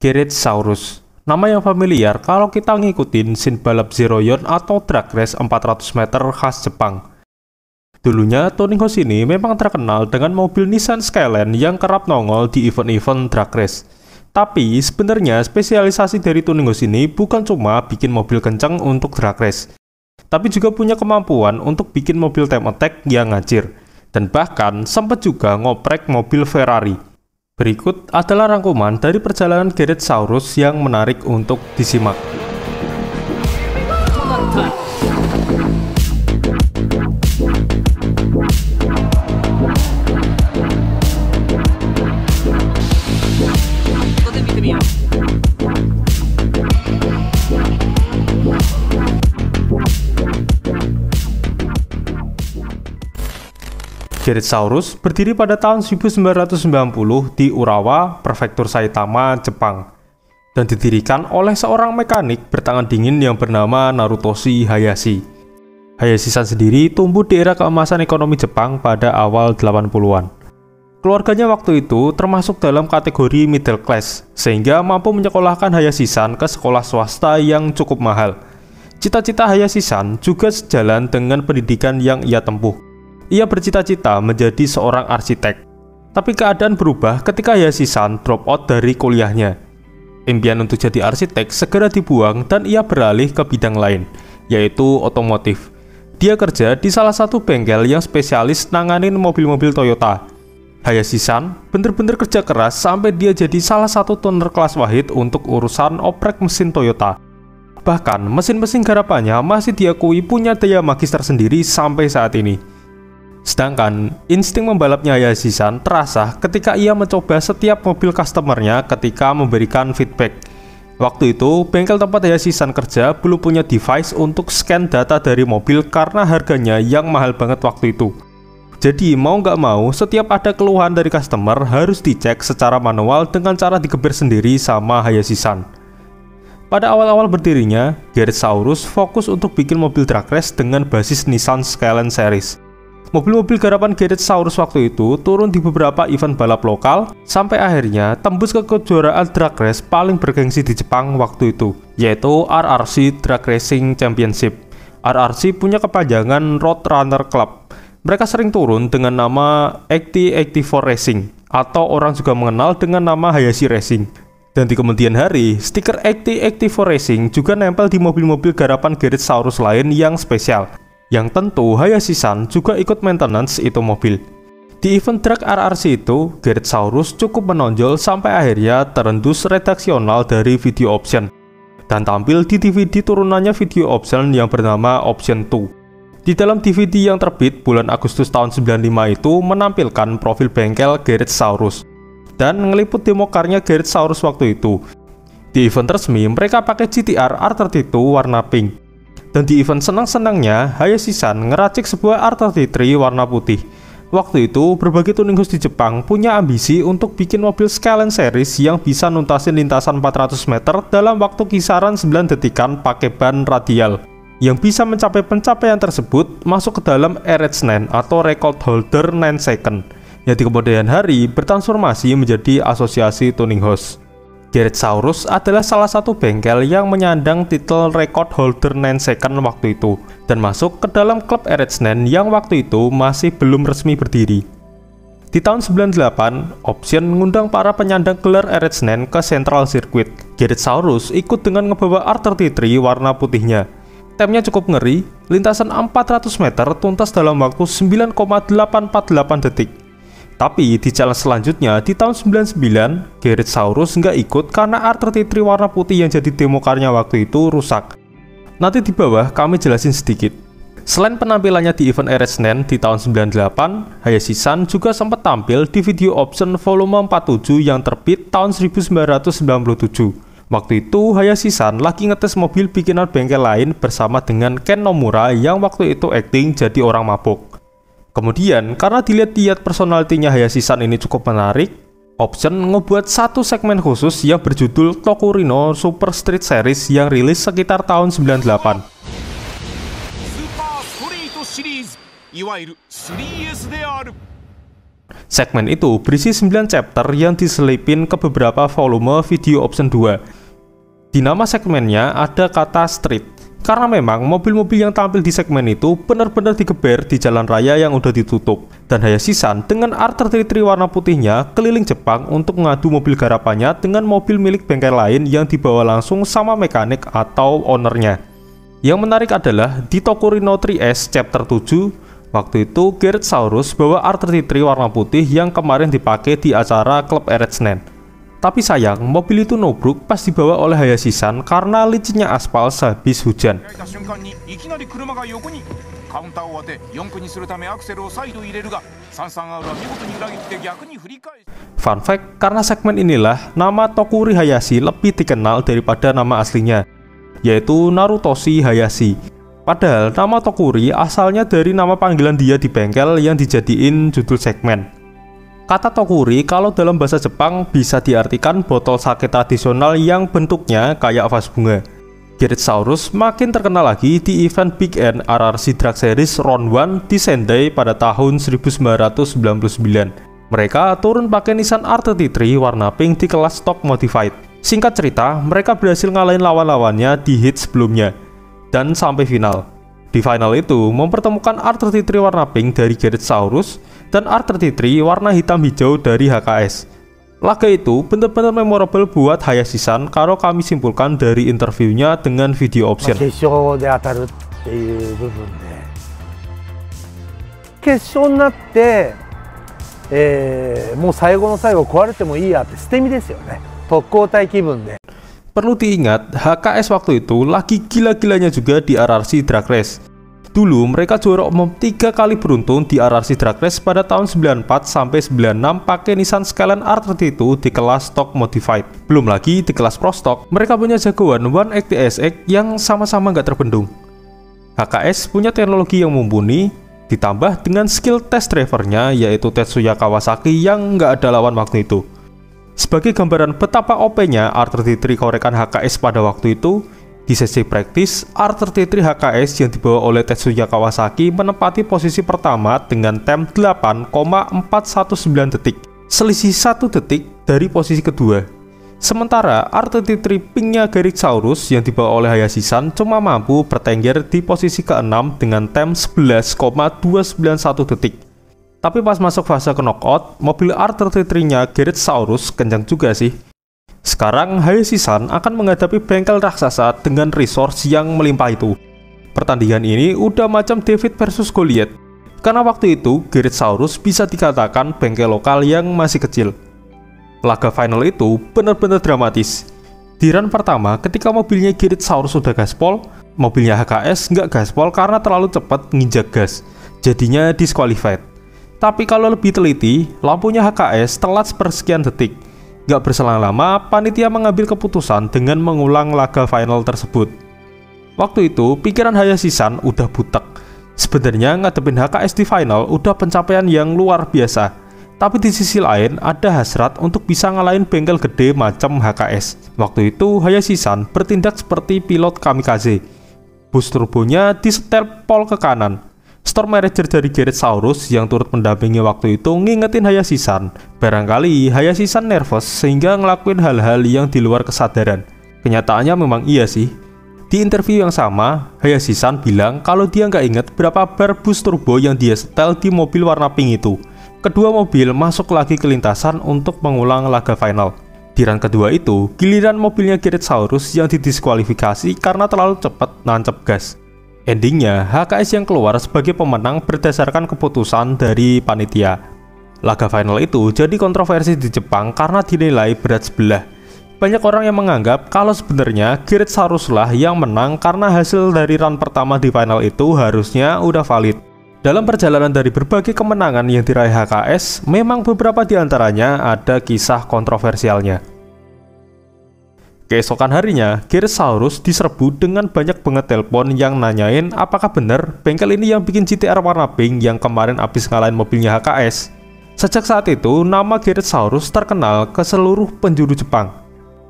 Garage Saurus. Nama yang familiar kalau kita ngikutin scene balap Zeroyon atau drag race 400 meter khas Jepang. Dulunya, Tuning Host ini memang terkenal dengan mobil Nissan Skyline yang kerap nongol di event-event drag race. Tapi sebenarnya spesialisasi dari Tuning Host ini bukan cuma bikin mobil kencang untuk drag race, tapi juga punya kemampuan untuk bikin mobil time attack yang ngacir, dan bahkan sempat juga ngoprek mobil Ferrari. Berikut adalah rangkuman dari perjalanan Garage Saurus yang menarik untuk disimak. Garage Saurus berdiri pada tahun 1990 di Urawa, Prefektur Saitama, Jepang, dan didirikan oleh seorang mekanik bertangan dingin yang bernama Narutoshi Hayashi. Hayashi-san sendiri tumbuh di era keemasan ekonomi Jepang pada awal 80-an. Keluarganya waktu itu termasuk dalam kategori middle class, sehingga mampu menyekolahkan Hayashi-san ke sekolah swasta yang cukup mahal. Cita-cita Hayashi-san juga sejalan dengan pendidikan yang ia tempuh. Ia bercita-cita menjadi seorang arsitek. Tapi keadaan berubah ketika Hayashi-san drop out dari kuliahnya. Impian untuk jadi arsitek segera dibuang dan ia beralih ke bidang lain, yaitu otomotif. Dia kerja di salah satu bengkel yang spesialis nanganin mobil-mobil Toyota. Hayashi-san bener-bener kerja keras sampai dia jadi salah satu tuner kelas wahid untuk urusan oprek mesin Toyota. Bahkan mesin-mesin garapannya masih diakui punya daya magis tersendiri sampai saat ini. Sedangkan insting membalapnya Hayashi-san terasa ketika ia mencoba setiap mobil customernya ketika memberikan feedback. Waktu itu, bengkel tempat Hayashi-san kerja belum punya device untuk scan data dari mobil karena harganya yang mahal banget waktu itu. Jadi mau nggak mau, setiap ada keluhan dari customer harus dicek secara manual dengan cara digebir sendiri sama Hayashi-san. Pada awal-awal berdirinya, Garage Saurus fokus untuk bikin mobil drag race dengan basis Nissan Skyline series. Mobil-mobil garapan Garage Saurus waktu itu turun di beberapa event balap lokal, sampai akhirnya tembus ke kejuaraan drag race paling bergengsi di Jepang waktu itu, yaitu RRC Drag Racing Championship. RRC punya kepanjangan Road Runner Club. Mereka sering turun dengan nama 8084 Racing, atau orang juga mengenal dengan nama Hayashi Racing. Dan di kemudian hari, stiker 8084 Racing juga nempel di mobil-mobil garapan Garage Saurus lain yang spesial. Yang tentu Hayashi-san juga ikut maintenance itu mobil. Di event drag RRC itu, Garage Saurus cukup menonjol sampai akhirnya terendus redaksional dari Video Option dan tampil di DVD turunannya Video Option yang bernama Option 2. Di dalam DVD yang terbit bulan Agustus tahun 95 itu menampilkan profil bengkel Garage Saurus dan ngeliput demokarnya Garage Saurus waktu itu. Di event resmi mereka pakai GTR R32 warna pink. Dan di event senang-senangnya, Hayashi-san ngeracik sebuah R33 warna putih. Waktu itu, berbagai tuning host di Jepang punya ambisi untuk bikin mobil Skyline series yang bisa nuntasin lintasan 400 meter dalam waktu kisaran 9 detikan pakai ban radial. Yang bisa mencapai pencapaian tersebut masuk ke dalam RH9 atau Record Holder 9 Second, yang di kemudian hari bertransformasi menjadi asosiasi tuning host. Garage Saurus adalah salah satu bengkel yang menyandang titel Record Holder 9 Second waktu itu dan masuk ke dalam klub RH9 yang waktu itu masih belum resmi berdiri. Di tahun 98, Option mengundang para penyandang gelar RH9 ke Central Circuit. Garage Saurus ikut dengan ngebawa R33 warna putihnya. Temnya cukup ngeri, lintasan 400 meter tuntas dalam waktu 9,848 detik. Tapi di jalan selanjutnya di tahun 99, Garage Saurus nggak ikut karena R33 warna putih yang jadi demokarnya waktu itu rusak. Nanti di bawah kami jelasin sedikit. Selain penampilannya di event RH9 di tahun 98, Hayashi-san juga sempat tampil di Video Option volume 47 yang terbit tahun 1997. Waktu itu Hayashi-san lagi ngetes mobil bikinan bengkel lain bersama dengan Ken Nomura yang waktu itu acting jadi orang mabuk. Kemudian, karena dilihat-lihat personalitinya Hayashi-san ini cukup menarik, Option ngebuat satu segmen khusus yang berjudul Tokurino Super Street Series yang rilis sekitar tahun 98. Segmen itu berisi 9 chapter yang diselipin ke beberapa volume video option 2. Di nama segmennya ada kata street, karena memang mobil-mobil yang tampil di segmen itu benar-benar digeber di jalan raya yang udah ditutup. Dan Hayashisan dengan R33 warna putihnya keliling Jepang untuk mengadu mobil garapannya dengan mobil milik bengkel lain yang dibawa langsung sama mekanik atau ownernya. Yang menarik adalah di Tokurino 3S chapter 7, waktu itu Garrett Saurus bawa R33 warna putih yang kemarin dipakai di acara Club Eret Senen. Tapi sayang, mobil itu nubruk pas dibawa oleh Hayashisan karena licinnya aspal sehabis hujan. Fun fact, karena segmen inilah nama Tokuri Hayashi lebih dikenal daripada nama aslinya, yaitu Narutoshi Hayashi. Padahal nama Tokuri asalnya dari nama panggilan dia di bengkel yang dijadiin judul segmen. Kata Tokuri kalau dalam bahasa Jepang bisa diartikan botol sake tradisional yang bentuknya kayak vas bunga. Garrett Saurus makin terkenal lagi di event Big N RRC Drag Series Round 1 di Sendai pada tahun 1999. Mereka turun pakai Nissan R33 warna pink di kelas Stock Modified. Singkat cerita, mereka berhasil ngalahin lawan-lawannya di hit sebelumnya dan sampai final. Di final itu mempertemukan R33 warna pink dari Garrett Saurus dan R33 warna hitam hijau dari HKS. Laga itu benar-benar memorable buat Hayashisan kalau kami simpulkan dari interviewnya dengan video option. もう最後の最後壊れてもいいやって捨て身ですよね。特攻隊気分で。 Perlu diingat, HKS waktu itu lagi gila-gilanya juga di RRC Drag Race. Dulu mereka juara umum 3 kali beruntun di RRC Drag Race pada tahun 94 sampai 96 pakai Nissan Skyline R32 di kelas Stock Modified. Belum lagi di kelas Pro Stock, mereka punya jagoan 180SX yang sama-sama nggak terbendung. HKS punya teknologi yang mumpuni, ditambah dengan skill test drivernya yaitu Tetsuya Kawasaki yang nggak ada lawan waktu itu. Sebagai gambaran betapa OP-nya R33 korekan HKS pada waktu itu, di sesi praktis, R33 HKS yang dibawa oleh Tetsuya Kawasaki menempati posisi pertama dengan time 8,419 detik, selisih 1 detik dari posisi kedua. Sementara R33 pinknya Garrett Saurus yang dibawa oleh Hayashisan cuma mampu bertengger di posisi ke-6 dengan time 11,291 detik. Tapi pas masuk fase ke knockout, mobil R33-nya Garrett Saurus kencang juga sih. Sekarang Hayashisan akan menghadapi bengkel raksasa dengan resource yang melimpah itu. Pertandingan ini udah macam David versus Goliath, karena waktu itu Garrett Saurus bisa dikatakan bengkel lokal yang masih kecil. Laga final itu benar-benar dramatis. Di run pertama, ketika mobilnya Garrett Saurus sudah gaspol, mobilnya HKS nggak gaspol karena terlalu cepat nginjak gas, jadinya disqualified. Tapi kalau lebih teliti, lampunya HKS telat sepersekian detik. Gak berselang lama, panitia mengambil keputusan dengan mengulang laga final tersebut. Waktu itu, pikiran Hayashisan udah butek. Sebenarnya ngadepin HKS di final udah pencapaian yang luar biasa. Tapi di sisi lain, ada hasrat untuk bisa ngalahin bengkel gede macam HKS. Waktu itu, Hayashisan bertindak seperti pilot kamikaze. Bus turbonya disetel pol ke kanan. Store manager dari Garrett Saurus yang turut mendampingi waktu itu ngingetin Hayashisan. Barangkali Hayashisan nervous sehingga ngelakuin hal-hal yang di luar kesadaran. Kenyataannya memang iya sih. Di interview yang sama, Hayashisan bilang kalau dia nggak inget berapa bar bus turbo yang dia setel di mobil warna pink itu. Kedua mobil masuk lagi ke lintasan untuk mengulang laga final. Di run kedua itu, giliran mobilnya Garrett Saurus yang didiskualifikasi karena terlalu cepat nancep gas. Endingnya, HKS yang keluar sebagai pemenang berdasarkan keputusan dari panitia. Laga final itu jadi kontroversi di Jepang karena dinilai berat sebelah. Banyak orang yang menganggap kalau sebenarnya Garrett Saurus lah yang menang karena hasil dari run pertama di final itu harusnya udah valid. Dalam perjalanan dari berbagai kemenangan yang diraih HKS, memang beberapa di antaranya ada kisah kontroversialnya. Keesokan harinya, Garrett Saurus diserbu dengan banyak banget telepon yang nanyain apakah benar bengkel ini yang bikin GTR warna pink yang kemarin habis ngalahin mobilnya HKS. Sejak saat itu, nama Garrett Saurus terkenal ke seluruh penjuru Jepang.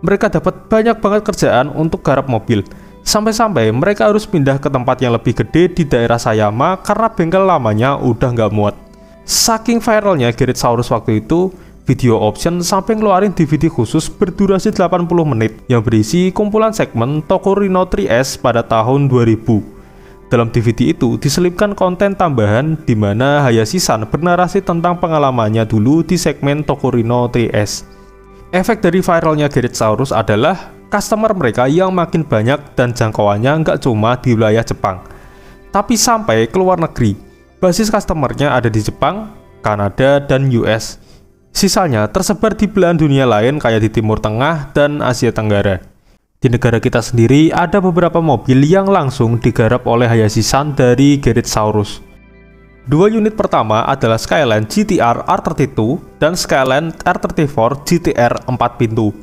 Mereka dapat banyak banget kerjaan untuk garap mobil. Sampai-sampai mereka harus pindah ke tempat yang lebih gede di daerah Sayama karena bengkel lamanya udah nggak muat. Saking viralnya Garage Saurus waktu itu, Video Option sampai ngeluarin DVD khusus berdurasi 80 menit yang berisi kumpulan segmen Toko Rhino 3S pada tahun 2000. Dalam DVD itu diselipkan konten tambahan di mana Hayashi-san bernarasi tentang pengalamannya dulu di segmen Toko Rhino 3S. Efek dari viralnya Garage Saurus adalah customer mereka yang makin banyak dan jangkauannya nggak cuma di wilayah Jepang, tapi sampai ke luar negeri. Basis customernya ada di Jepang, Kanada, dan US. Sisanya tersebar di belahan dunia lain kayak di Timur Tengah dan Asia Tenggara. Di negara kita sendiri ada beberapa mobil yang langsung digarap oleh Hayashi-san dari Garage Saurus. Dua unit pertama adalah Skyline GTR R32 dan Skyline R34 GTR 4 pintu,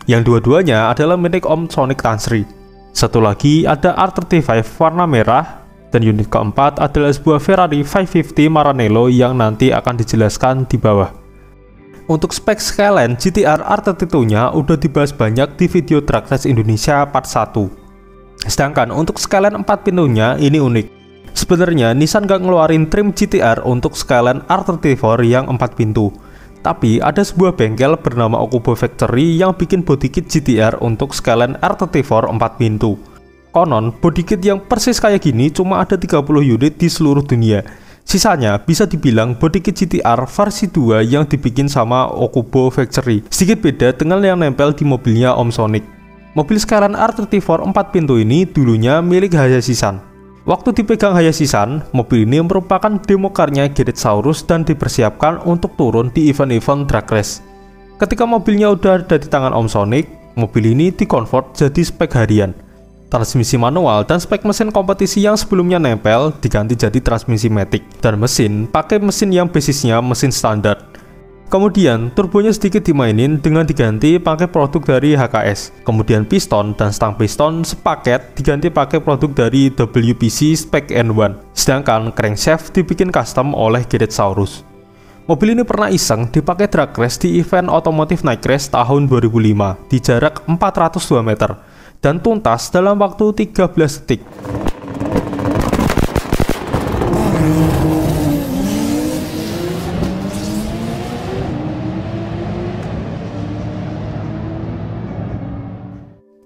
yang dua-duanya adalah milik Om Sonic Tansri. Satu lagi ada R35 warna merah, dan unit keempat adalah sebuah Ferrari 550 Maranello yang nanti akan dijelaskan di bawah. Untuk spek Skyline GTR R32-nya udah dibahas banyak di video Drag Race Indonesia part 1. Sedangkan untuk Skyline 4 pintunya ini unik. Sebenarnya Nissan gak ngeluarin trim GTR untuk Skyline R34 yang 4 pintu. Tapi ada sebuah bengkel bernama Okubo Factory yang bikin bodykit GTR untuk Skyline R34 4 pintu. Konon, bodykit yang persis kayak gini cuma ada 30 unit di seluruh dunia. Sisanya bisa dibilang bodykit GTR versi 2 yang dibikin sama Okubo Factory. Sedikit beda dengan yang nempel di mobilnya Om Sonic. Mobil Skyline R34 4 pintu ini dulunya milik Hayashi-san. Waktu dipegang Hayashi-san, mobil ini merupakan demo car-nya Garage Saurus dan dipersiapkan untuk turun di event-event drag race. Ketika mobilnya udah ada di tangan Om Sonic, mobil ini dikonvert jadi spek harian. Transmisi manual dan spek mesin kompetisi yang sebelumnya nempel diganti jadi transmisi matic, dan mesin pakai mesin yang basisnya mesin standar. Kemudian turbonya sedikit dimainin dengan diganti pakai produk dari HKS. Kemudian piston dan stang piston sepaket diganti pakai produk dari WPC spek N1. Sedangkan crankshaft dibikin custom oleh Garage Saurus. Mobil ini pernah iseng dipakai drag race di event otomotif Night Race tahun 2005 di jarak 402 meter. Dan tuntas dalam waktu 13 detik.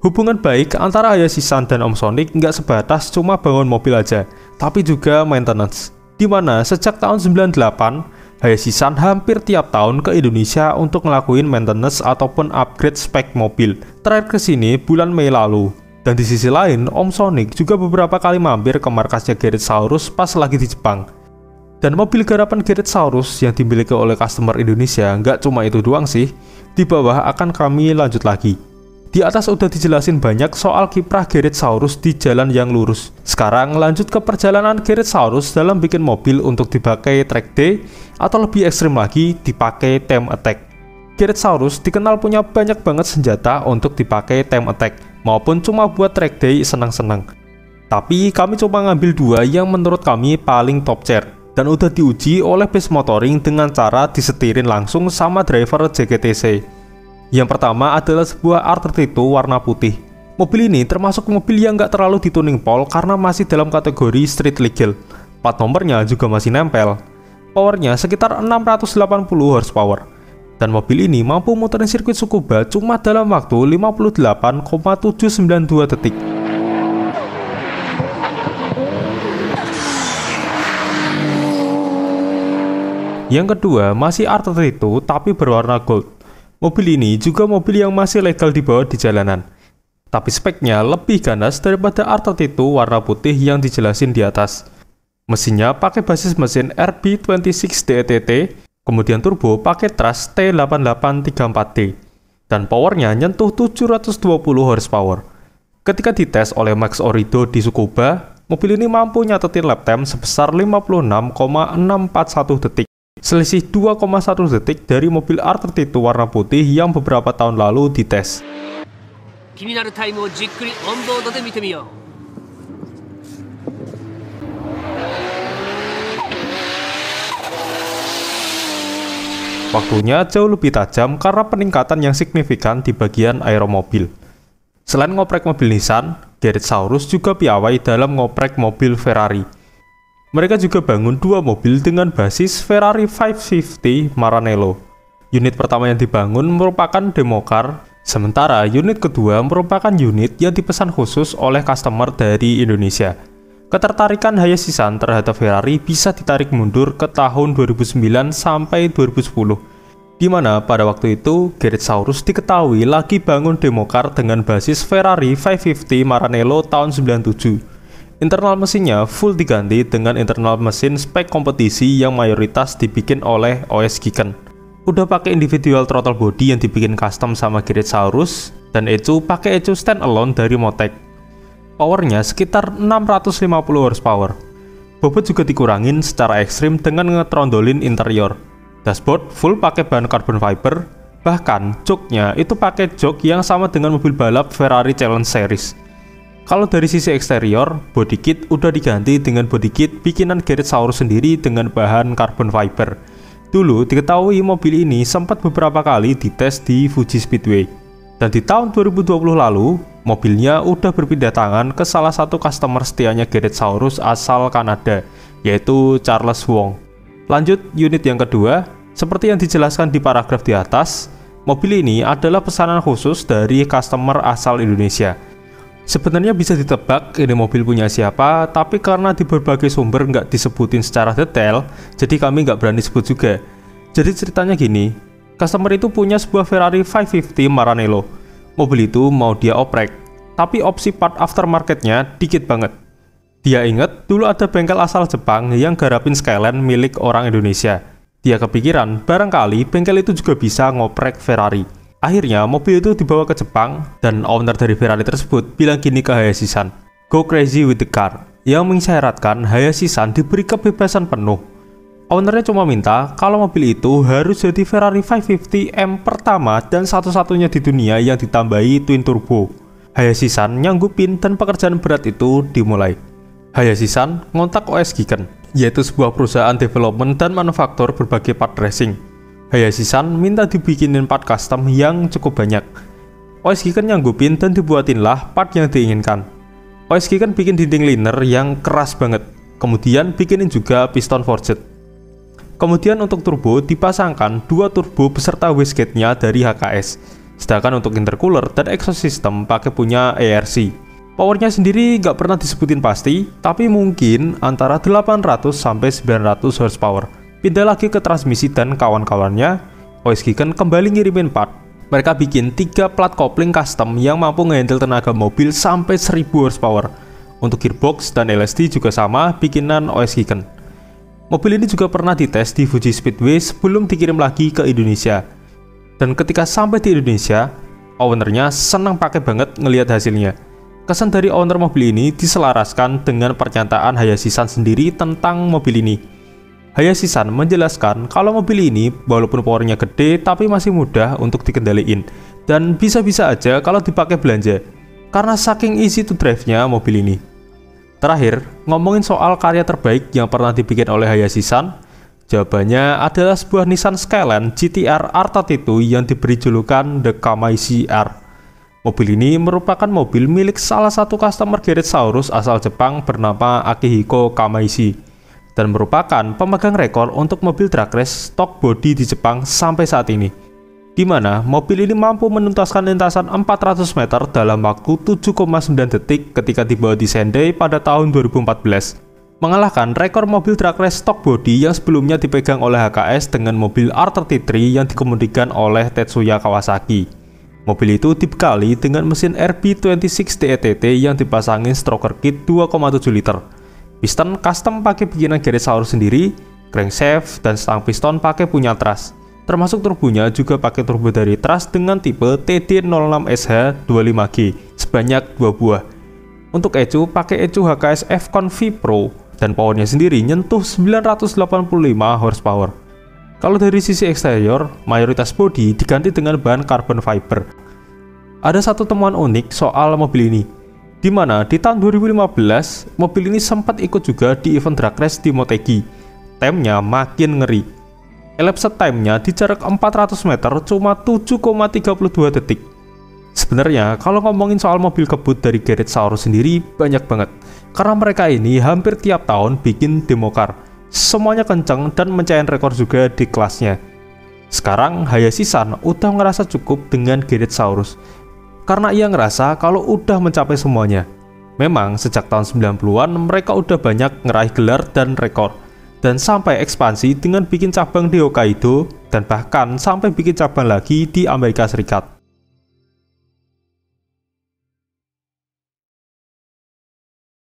Hubungan baik antara Hayashi-san dan Om Sonic nggak sebatas cuma bangun mobil aja, tapi juga maintenance. Dimana sejak tahun 98, Hayashi-san hampir tiap tahun ke Indonesia untuk ngelakuin maintenance ataupun upgrade spek mobil. Terakhir kesini bulan Mei lalu. Dan di sisi lain, Om Sonic juga beberapa kali mampir ke markasnya Garage Saurus pas lagi di Jepang. Dan mobil garapan Garage Saurus yang dimiliki oleh customer Indonesia nggak cuma itu doang sih. Di bawah akan kami lanjut lagi. Di atas udah dijelasin banyak soal kiprah Garage Saurus di jalan yang lurus. Sekarang lanjut ke perjalanan Garage Saurus dalam bikin mobil untuk dipakai track day atau lebih ekstrim lagi dipakai time attack. Garage Saurus dikenal punya banyak banget senjata untuk dipakai time attack maupun cuma buat track day senang-senang. Tapi kami coba ngambil dua yang menurut kami paling top tier dan udah diuji oleh base motoring dengan cara disetirin langsung sama driver JGTC. Yang pertama adalah sebuah R32 warna putih. Mobil ini termasuk mobil yang nggak terlalu dituning pol karena masih dalam kategori street legal. Plat nomornya juga masih nempel. Powernya sekitar 680 horsepower. Dan mobil ini mampu muterin sirkuit Tsukuba cuma dalam waktu 58,792 detik. Yang kedua masih R32 tapi berwarna gold. Mobil ini juga mobil yang masih legal dibawa di jalanan. Tapi speknya lebih ganas daripada R32 warna putih yang dijelasin di atas. Mesinnya pakai basis mesin RB26 DETT, kemudian turbo pakai Trust T8834D, dan powernya nyentuh 720 horsepower. Ketika dites oleh Max Orido di Tsukuba, mobil ini mampu nyatetin lap time sebesar 56,641 detik. Selisih 2,1 detik dari mobil R32 warna putih yang beberapa tahun lalu dites. Waktunya jauh lebih tajam karena peningkatan yang signifikan di bagian aeromobil. Selain ngoprek mobil Nissan, Garage Saurus juga piawai dalam ngoprek mobil Ferrari. Mereka juga bangun dua mobil dengan basis Ferrari 550 Maranello. Unit pertama yang dibangun merupakan Democar, sementara unit kedua merupakan unit yang dipesan khusus oleh customer dari Indonesia. Ketertarikan Hayashisan terhadap Ferrari bisa ditarik mundur ke tahun 2009 sampai 2010, di mana pada waktu itu Garrett Saurus diketahui lagi bangun Democar dengan basis Ferrari 550 Maranello tahun 97. Internal mesinnya full diganti dengan internal mesin spek kompetisi yang mayoritas dibikin oleh OS Giken. Udah pakai individual throttle body yang dibikin custom sama Garrett Saurus, dan Ecu pakai Ecu standalone dari Motec. Powernya sekitar 650 horsepower. Bobot juga dikurangin secara ekstrim dengan ngetrondolin interior. Dashboard full pakai bahan carbon fiber, bahkan joknya itu pakai jok yang sama dengan mobil balap Ferrari Challenge Series. Kalau dari sisi eksterior, body kit udah diganti dengan body kit bikinan Garrett Saurus sendiri dengan bahan carbon fiber. Dulu diketahui mobil ini sempat beberapa kali dites di Fuji Speedway. Dan di tahun 2020 lalu, mobilnya udah berpindah tangan ke salah satu customer setianya Garrett Saurus asal Kanada, yaitu Charles Wong. Lanjut unit yang kedua, seperti yang dijelaskan di paragraf di atas, mobil ini adalah pesanan khusus dari customer asal Indonesia. Sebenarnya bisa ditebak ini mobil punya siapa, tapi karena di berbagai sumber nggak disebutin secara detail, jadi kami nggak berani sebut juga. Jadi ceritanya gini, customer itu punya sebuah Ferrari 550 Maranello. Mobil itu mau dia oprek, tapi opsi part aftermarketnya dikit banget. Dia inget dulu ada bengkel asal Jepang yang garapin Skyline milik orang Indonesia. Dia kepikiran barangkali bengkel itu juga bisa ngoprek Ferrari. Akhirnya mobil itu dibawa ke Jepang, dan owner dari Ferrari tersebut bilang gini ke Hayashisan, "Go crazy with the car," yang mengisyaratkan Hayashisan diberi kebebasan penuh. Ownernya cuma minta kalau mobil itu harus jadi Ferrari 550 M pertama dan satu-satunya di dunia yang ditambahi twin turbo. Hayashisan nyanggupin dan pekerjaan berat itu dimulai. Hayashisan ngontak OS Giken, yaitu sebuah perusahaan development dan manufaktur berbagai part racing. Hayashisan minta dibikinin part custom yang cukup banyak. OS Giken nyanggupin dan dibuatinlah part yang diinginkan. OS Giken bikin dinding liner yang keras banget, kemudian bikinin juga piston forged. Kemudian untuk turbo dipasangkan dua turbo beserta wastegate-nya dari HKS. Sedangkan untuk intercooler dan exhaust system pakai punya ARC. Powernya sendiri nggak pernah disebutin pasti, tapi mungkin antara 800 sampai 900 horsepower. Pindah lagi ke transmisi dan kawan-kawannya, OS Giken kembali ngirimin part. Mereka bikin 3 plat kopling custom yang mampu ngehandle tenaga mobil sampai 1000 horsepower. Untuk gearbox dan LSD juga sama bikinan OS Giken. Mobil ini juga pernah dites di Fuji Speedway sebelum dikirim lagi ke Indonesia. Dan ketika sampai di Indonesia, ownernya senang pakai banget ngelihat hasilnya. Kesan dari owner mobil ini diselaraskan dengan pernyataan Hayashisan sendiri tentang mobil ini. Hayashisan menjelaskan kalau mobil ini walaupun powernya gede tapi masih mudah untuk dikendaliin dan bisa-bisa aja kalau dipakai belanja karena saking easy to drive-nya mobil ini. Terakhir, ngomongin soal karya terbaik yang pernah dibikin oleh Hayashisan, jawabannya adalah sebuah Nissan Skyline GT-R R32 yang diberi julukan The Kamaishi R. Mobil ini merupakan mobil milik salah satu customer Garrett Saurus asal Jepang bernama Akihiko Kamaishi, dan merupakan pemegang rekor untuk mobil drag race stock body di Jepang sampai saat ini, di mana mobil ini mampu menuntaskan lintasan 400 meter dalam waktu 7,9 detik ketika dibawa di Sendai pada tahun 2014, mengalahkan rekor mobil drag race stock body yang sebelumnya dipegang oleh HKS dengan mobil R33 yang dikemudikan oleh Tetsuya Kawasaki. Mobil itu dibekali dengan mesin RB26 DETT yang dipasangin stroker kit 2,7 liter. Piston custom pakai bikinan Garrett Saurus sendiri, crankshaft dan stang piston pakai punya Thrust. Termasuk turbonya juga pakai turbo dari Thrust dengan tipe TD06SH25G sebanyak 2 buah. Untuk ECU pakai ECU HKS F-Con V Pro dan powernya sendiri nyentuh 985 horsepower. Kalau dari sisi eksterior, mayoritas bodi diganti dengan bahan carbon fiber. Ada satu temuan unik soal mobil ini, di mana di tahun 2015 mobil ini sempat ikut juga di event drag race di Motegi. Time-nya makin ngeri. Elapsed time-nya di jarak 400 meter cuma 7,32 detik. Sebenarnya kalau ngomongin soal mobil kebut dari Garage Saurus sendiri banyak banget, karena mereka ini hampir tiap tahun bikin demo car. Semuanya kenceng dan mencahin rekor juga di kelasnya. Sekarang Hayashi-san udah ngerasa cukup dengan Garage Saurus, karena ia ngerasa kalau udah mencapai semuanya. Memang sejak tahun 90-an mereka udah banyak ngeraih gelar dan rekor, dan sampai ekspansi dengan bikin cabang di Hokkaido, dan bahkan sampai bikin cabang lagi di Amerika Serikat.